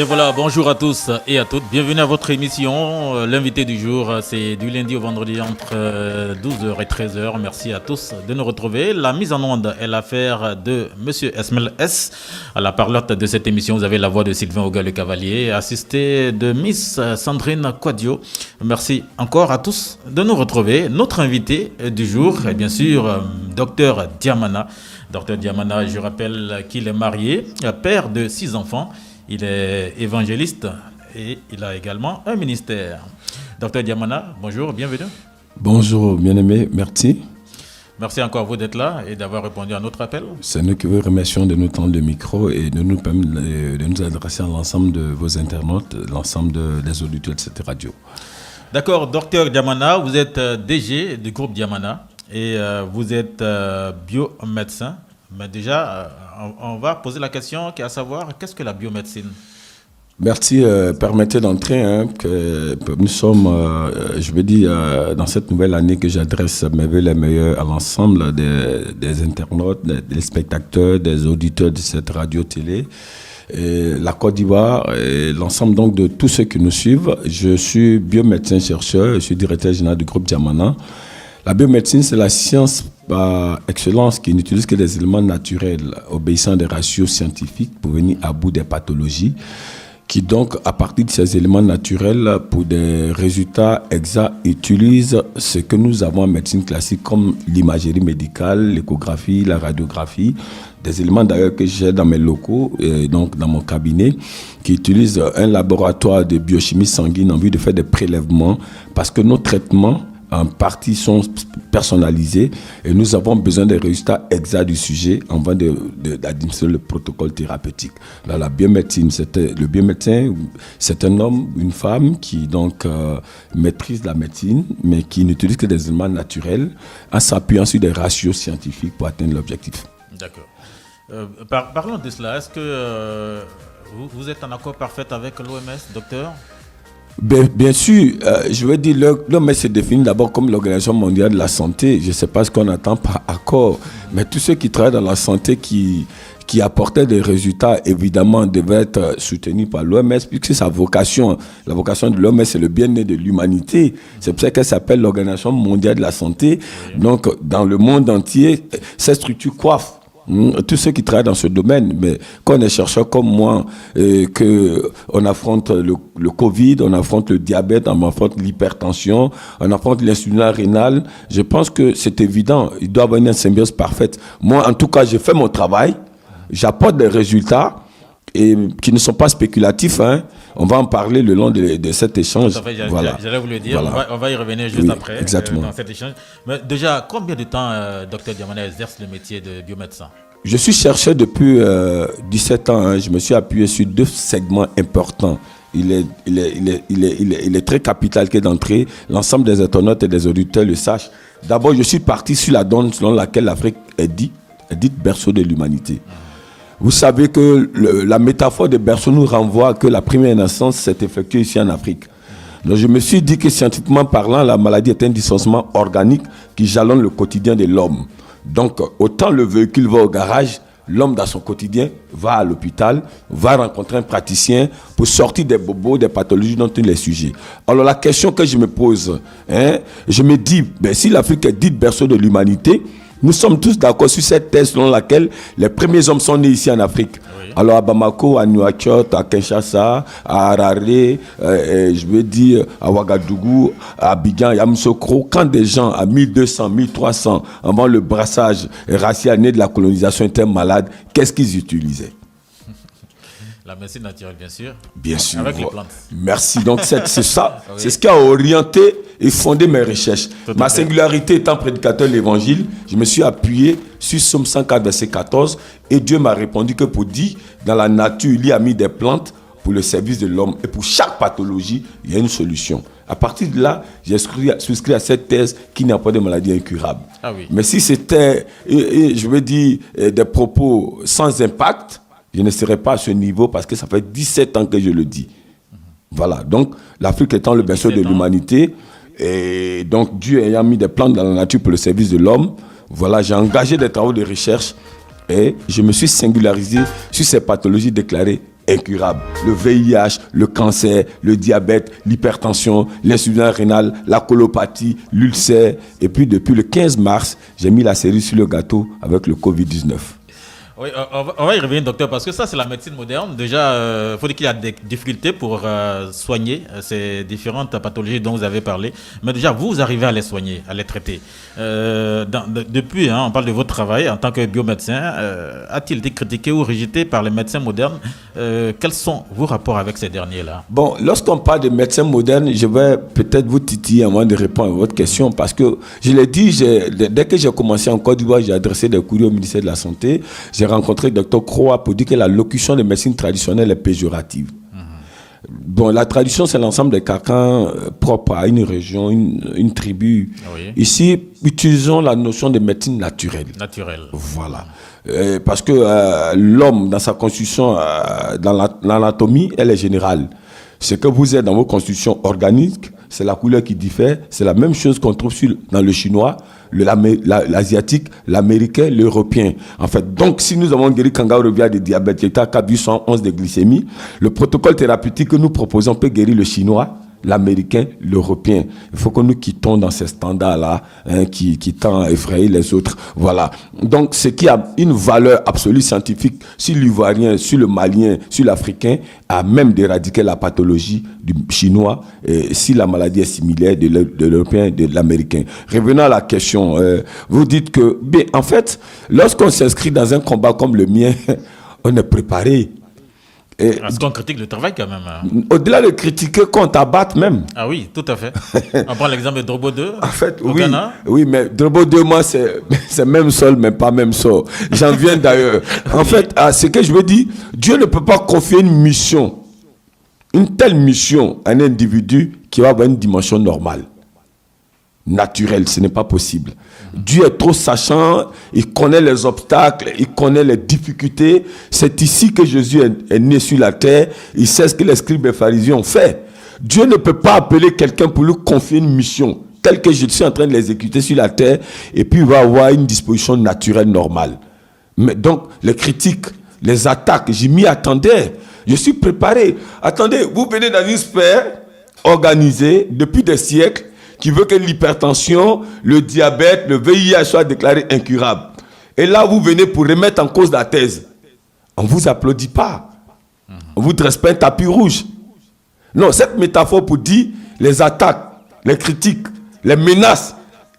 Et voilà, bonjour à tous et à toutes. Bienvenue à votre émission. L'invité du jour, c'est du lundi au vendredi entre 12h et 13h. Merci à tous de nous retrouver. La mise en onde est l'affaire de Monsieur Esmel S. À la parlotte de cette émission, vous avez la voix de Sylvain Oga le Cavalier, assisté de Miss Sandrine Quadio. Merci encore à tous de nous retrouver. Notre invité du jour est bien sûr Dr Diamana. Dr Diamana, je rappelle qu'il est marié, père de 6 enfants. Il est évangéliste et il a également un ministère. Docteur Diamana, bonjour, bienvenue. Bonjour, bien-aimé, merci. Merci encore à vous d'être là et d'avoir répondu à notre appel. C'est nous qui vous remercions de nous tendre le micro et de nous permettre de nous adresser à l'ensemble de vos internautes, l'ensemble des auditeurs de cette radio. D'accord, docteur Diamana, vous êtes DG du groupe Diamana et vous êtes biomédecin. Mais déjà, on va poser la question qui est à savoir, qu'est-ce que la biomédecine ? Merci. Permettez d'entrer que nous sommes, je veux dire, dans cette nouvelle année que j'adresse mes vœux les meilleurs à l'ensemble des internautes, des spectateurs, des auditeurs de cette radio-télé. Et la Côte d'Ivoire et l'ensemble donc de tous ceux qui nous suivent. Je suis biomédecin-chercheur, je suis directeur général du groupe Diamana. La biomédecine, c'est la science par excellence qui n'utilise que des éléments naturels obéissant à des ratios scientifiques pour venir à bout des pathologies, qui donc, à partir de ces éléments naturels, pour des résultats exacts, utilise ce que nous avons en médecine classique comme l'imagerie médicale, l'échographie, la radiographie, des éléments d'ailleurs que j'ai dans mes locaux, et donc dans mon cabinet, qui utilisent un laboratoire de biochimie sanguine en vue de faire des prélèvements, parce que nos traitements, en partie, sont personnalisés et nous avons besoin des résultats exacts du sujet avant d'administrer le protocole thérapeutique. Là, la biomédecine, le biomédecin, c'est un homme, une femme qui donc maîtrise la médecine, mais qui n'utilise que des éléments naturels en s'appuyant sur des ratios scientifiques pour atteindre l'objectif. D'accord. Parlons de cela. Est-ce que vous êtes en accord parfait avec l'OMS, docteur ? Bien sûr, je veux dire, l'OMS se définit d'abord comme l'Organisation mondiale de la santé. Je ne sais pas ce qu'on attend par accord, mais tous ceux qui travaillent dans la santé, qui apportaient des résultats, évidemment, devaient être soutenus par l'OMS, puisque sa vocation, la vocation de l'OMS, c'est le bien-être de l'humanité. C'est pour ça qu'elle s'appelle l'Organisation mondiale de la santé. Donc, dans le monde entier, cette structure coiffe tous ceux qui travaillent dans ce domaine. Mais quand on est chercheur comme moi, qu'on affronte le Covid, on affronte le diabète, on affronte l'hypertension, on affronte l'insuffisance rénale, je pense que c'est évident, il doit y avoir une symbiose parfaite. Moi, en tout cas, j'ai fait mon travail, j'apporte des résultats et qui ne sont pas spéculatifs. On va en parler le long de cet échange. Voilà. J'allais vous le dire, voilà. on va y revenir juste après dans cet échange. Mais déjà, combien de temps Dr Diamana exerce le métier de biomédecin ? Je suis chercheur depuis 17 ans. Je me suis appuyé sur 2 segments importants. Il est très capital que d'entrer. L'ensemble des internautes et des auditeurs le sachent. D'abord, je suis parti sur la donne selon laquelle l'Afrique est dite berceau de l'humanité. Vous savez que la métaphore de berceau nous renvoie à que la première naissance s'est effectuée ici en Afrique. Donc je me suis dit que scientifiquement parlant, la maladie est un dysfonctionnement organique qui jalonne le quotidien de l'homme. Donc autant le véhicule va au garage, l'homme dans son quotidien va à l'hôpital, va rencontrer un praticien pour sortir des bobos, des pathologies dont il est sujet. Alors la question que je me pose, je me dis, si l'Afrique est dite berceau de l'humanité, nous sommes tous d'accord sur cette thèse selon laquelle les premiers hommes sont nés ici en Afrique. Oui. Alors à Bamako, à Nouakchott, à Kinshasa, à Harare, je veux dire à Ouagadougou, à Abidjan, à Yamoussoukro, quand des gens à 1200, 1300, avant le brassage racial né de la colonisation étaient malades, qu'est-ce qu'ils utilisaient ? La médecine naturelle, bien sûr. Bien sûr. Avec les plantes. Merci. Donc, c'est ça. Oui. C'est ce qui a orienté et fondé mes recherches. Ma singularité étant prédicateur de l'évangile, je me suis appuyé sur Somme 104, verset 14. Et Dieu m'a répondu que pour dire, dans la nature, il y a mis des plantes pour le service de l'homme. Et pour chaque pathologie, il y a une solution. À partir de là, j'ai souscrit à cette thèse qu'il n'y a pas de maladie incurable. Ah oui. Mais si c'était, je veux dire, des propos sans impact, je ne serai pas à ce niveau parce que ça fait 17 ans que je le dis. Voilà, donc l'Afrique étant le berceau de l'humanité, et donc Dieu ayant mis des plantes dans la nature pour le service de l'homme, voilà, j'ai engagé des travaux de recherche et je me suis singularisé sur ces pathologies déclarées incurables. Le VIH, le cancer, le diabète, l'hypertension, l'insuffisance rénale, la colopathie, l'ulcère. Et puis depuis le 15 mars, j'ai mis la cerise sur le gâteau avec le Covid-19. Oui, on va y revenir, docteur, parce que ça, c'est la médecine moderne. Déjà, il faut dire qu'il y a des difficultés pour soigner ces différentes pathologies dont vous avez parlé. Mais déjà, vous arrivez à les soigner, à les traiter. Depuis, on parle de votre travail en tant que biomédecin. A-t-il été critiqué ou rejeté par les médecins modernes? Quels sont vos rapports avec ces derniers-là? Bon, lorsqu'on parle de médecins modernes, je vais peut-être vous titiller avant de répondre à votre question, parce que, je l'ai dit, dès que j'ai commencé en Côte d'Ivoire, j'ai adressé des courriers au ministère de la Santé. J'ai rencontré le Dr Croix pour dire que la locution de médecine traditionnelle est péjorative. Bon, la tradition, c'est l'ensemble des carcans propres à une région, une tribu. Oui. Ici, utilisons la notion de médecine naturelle. Naturelle. Voilà. Parce que l'homme, dans sa constitution, dans l'anatomie, elle est générale. Ce que vous êtes dans vos constitutions organiques, c'est la couleur qui diffère. C'est la même chose qu'on trouve dans le chinois, l'asiatique, l'américain, l'européen. En fait, donc, si nous avons guéri Kanga Revia de diabète, qui était à 411 de glycémie, le protocole thérapeutique que nous proposons peut guérir le chinois, l'américain, l'européen. Il faut que nous quittons dans ces standards-là, qui tendent à effrayer les autres. Voilà. Donc, ce qui a une valeur absolue scientifique sur l'ivoirien, sur le malien, sur l'africain, a même d'éradiquer la pathologie du chinois, si la maladie est similaire de l'européen et de l'américain. Revenons à la question. Vous dites que, bien, en fait, lorsqu'on s'inscrit dans un combat comme le mien, on est préparé. Parce qu'on critique le travail quand même. Au-delà de critiquer, qu'on t'abatte même. Ah oui, tout à fait. On prend l'exemple de Drobo 2. En fait, oui, oui, mais Drobo 2, moi, c'est même sol, mais pas même sol. J'en viens d'ailleurs. En fait, ce que je veux dire, Dieu ne peut pas confier une mission, une telle mission à un individu qui va avoir une dimension normale, naturelle. Ce n'est pas possible. Dieu est trop sachant, il connaît les obstacles, il connaît les difficultés. C'est ici que Jésus est né sur la terre. Il sait ce que les scribes et les pharisiens ont fait. Dieu ne peut pas appeler quelqu'un pour lui confier une mission telle que je suis en train de l'exécuter sur la terre, et puis il va avoir une disposition naturelle normale. Mais donc, les critiques, les attaques, je m'y attendais. Je suis préparé. Attendez, vous venez dans une sphère organisée depuis des siècles qui veut que l'hypertension, le diabète, le VIH soient déclarés incurables. Et là, vous venez pour remettre en cause la thèse. On ne vous applaudit pas. On ne vous dresse pas un tapis rouge. Non, cette métaphore pour dire les attaques, les critiques, les menaces,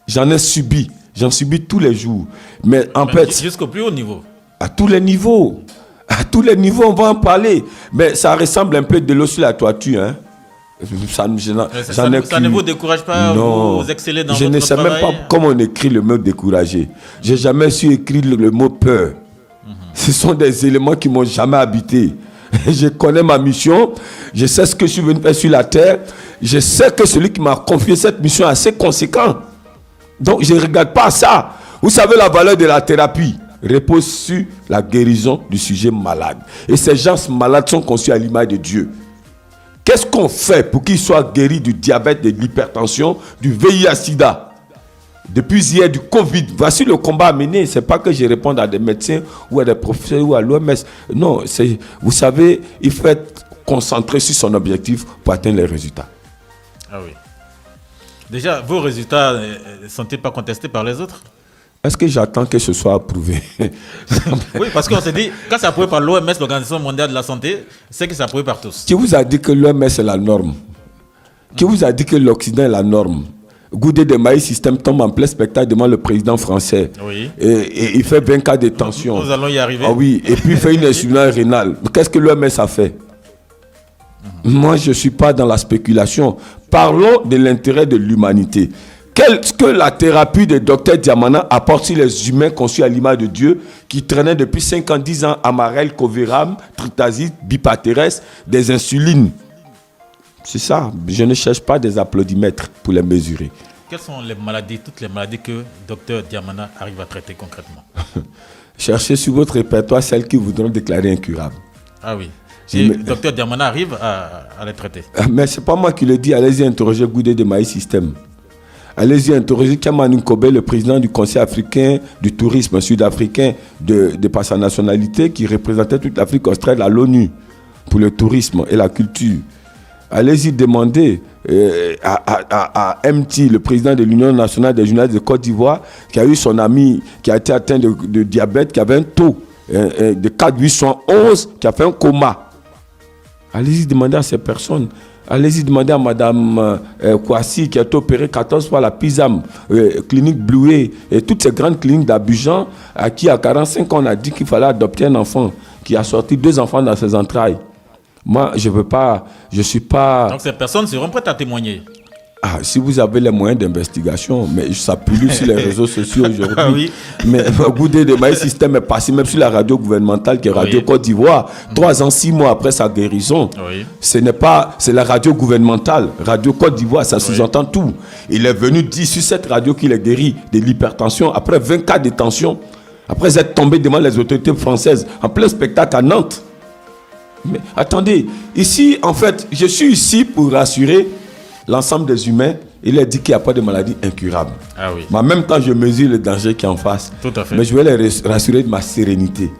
j'en ai subi. J'en subis tous les jours. Mais en fait, jusqu'au plus haut niveau. À tous les niveaux. À tous les niveaux, on va en parler. Mais ça ressemble un peu de l'eau sur la toiture, hein. Ça ne vous décourage pas, vous excellez dans votre travail? Je ne sais même pas comment on écrit le mot décourager. Je n'ai jamais su écrire le mot peur. Ce sont des éléments qui ne m'ont jamais habité. Je connais ma mission, je sais ce que je suis venu faire sur la terre, je sais que celui qui m'a confié cette mission est assez conséquent. Donc je ne regarde pas ça. Vous savez, la valeur de la thérapie repose sur la guérison du sujet malade. Et ces gens malades sont conçus à l'image de Dieu. Qu'est-ce qu'on fait pour qu'ils soient guéris du diabète, de l'hypertension, du VIH-Sida? Depuis hier, du Covid. Voici le combat à mener. Ce n'est pas que je réponde à des médecins ou à des professeurs ou à l'OMS. Non, vous savez, il faut être concentré sur son objectif pour atteindre les résultats. Ah oui. Déjà, vos résultats ne sont-ils pas contestés par les autres? Est-ce que j'attends que ce soit approuvé? Oui, parce qu'on s'est dit, quand c'est approuvé par l'OMS, l'Organisation mondiale de la santé, c'est que c'est approuvé par tous. Qui vous a dit que l'OMS est la norme? Qui vous a dit que l'Occident est la norme? Goudé de Maïs Système tombe en plein spectacle devant le président français. Oui. Et il fait 20 cas de tension. Nous allons y arriver. Ah oui, et puis il fait une insuffisance rénale. Qu'est-ce que l'OMS a fait? Moi, je ne suis pas dans la spéculation. Parlons de l'intérêt de l'humanité. Qu'est-ce que la thérapie de Dr Diamana apporte sur les humains conçus à l'image de Dieu qui traînaient depuis 50 ans Amarel, Coviram, Tritazide, Bipateres, des insulines? C'est ça. Je ne cherche pas des applaudimètres pour les mesurer. Quelles sont les maladies, toutes les maladies que Dr Diamana arrive à traiter concrètement? Cherchez sur votre répertoire celles qui voudront déclarer incurables. Ah oui. Et Dr Diamana arrive à les traiter. Mais ce n'est pas moi qui le dis. Allez-y interroger Goudé de Maïs Système. Allez-y interroger Kamani Nkobe, le président du Conseil africain du tourisme sud-africain de par sa nationalité, qui représentait toute l'Afrique australe à l'ONU. pour le tourisme et la culture. Allez-y demander à MT, le président de l'Union nationale des journalistes de Côte d'Ivoire, qui a eu son ami qui a été atteint de diabète, qui avait un taux de 4,811, qui a fait un coma. Allez-y demander à ces personnes. Allez-y demander à Madame Kouassi, qui a été opérée 14 fois à la PISAM, clinique Bloué, et toutes ces grandes cliniques d'Abidjan, à qui à 45 ans on a dit qu'il fallait adopter un enfant, qui a sorti 2 enfants dans ses entrailles. Moi, je ne suis pas... Donc ces personnes seront prêtes à témoigner. Ah, si vous avez les moyens d'investigation, mais ça pullule sur les réseaux sociaux aujourd'hui. Ah oui. Mais au bout de my système est passé même sur la radio gouvernementale qui est Radio Côte d'Ivoire. 3 ans, 6 mois après sa guérison. Oui. C'est la radio gouvernementale, Radio Côte d'Ivoire, ça sous-entend tout. Il est venu dire sur cette radio qu'il est guéri de l'hypertension après 20 cas de tension, après être tombé devant les autorités françaises en plein spectacle à Nantes. Mais attendez, ici, en fait, je suis ici pour rassurer l'ensemble des humains. Il a dit qu'il n'y a pas de maladie incurable. Ah oui. Mais en même temps, je mesure le danger qui est en face. Tout à fait. Mais je vais les rassurer de ma sérénité.